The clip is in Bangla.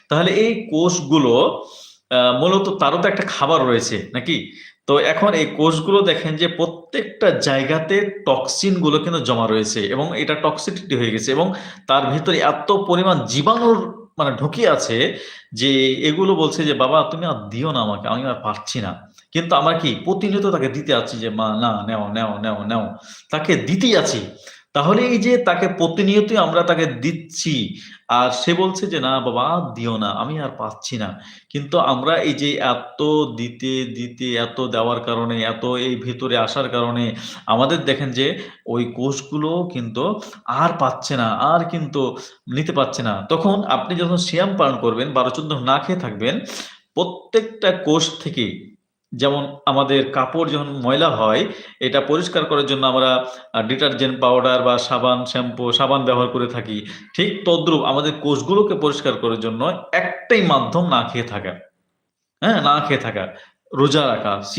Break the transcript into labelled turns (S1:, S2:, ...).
S1: তাহলে এই কোষগুলো মূলত তারও তো একটা খাবার রয়েছে নাকি? তো এখন এই কোষগুলো দেখেন যে প্রত্যেকটা জায়গাতে টক্সিন গুলো কিন্তু জমা রয়েছে এবং এটা টক্সিসিটি হয়ে গেছে এবং তার ভিতরে এত পরিমাণ জীবাণুর মানে ঢুকে আছে যে এগুলো বলছে যে বাবা তুমি আর দিও না আমাকে, আমি আর পারছি না। কিন্তু আমরা কি প্রতিনিয়ত তাকে দিতে আছি যে মা না নেও নেও নেও নেও, তাকে দিতেই আছি। তাহলে এই যে তাকে প্রতিনিয়তই আমরা তাকে দিচ্ছি আর সে বলছে যে না বাবা আর দিও না, আমি আর পাচ্ছি না। কিন্তু আমরা এই যে এত দিতে দিতে এত দেওয়ার কারণে এত এই ভিতরে আসার কারণে আমাদের দেখেন যে ওই কোষগুলো কিন্তু আর পাচ্ছে না, আর কিন্তু নিতে পারছে না। তখন আপনি যখন সিয়াম পালন করবেন ১২-১৪ না খেয়ে থাকবেন, প্রত্যেকটা কোষ থেকে যেমন আমাদের কাপড় যখন ময়লা হয় এটা পরিষ্কার করার জন্য আমরা ডিটারজেন্ট পাউডার বা সাবান শ্যাম্পু সাবান ব্যবহার করে থাকি, ঠিক তদ্রুপ আমাদের কোষগুলোকে পরিষ্কার করার জন্য একটাই মাধ্যম না খেয়ে থাকা। হ্যাঁ, না খেয়ে থাকা, রোজা রাখা, সিয়াম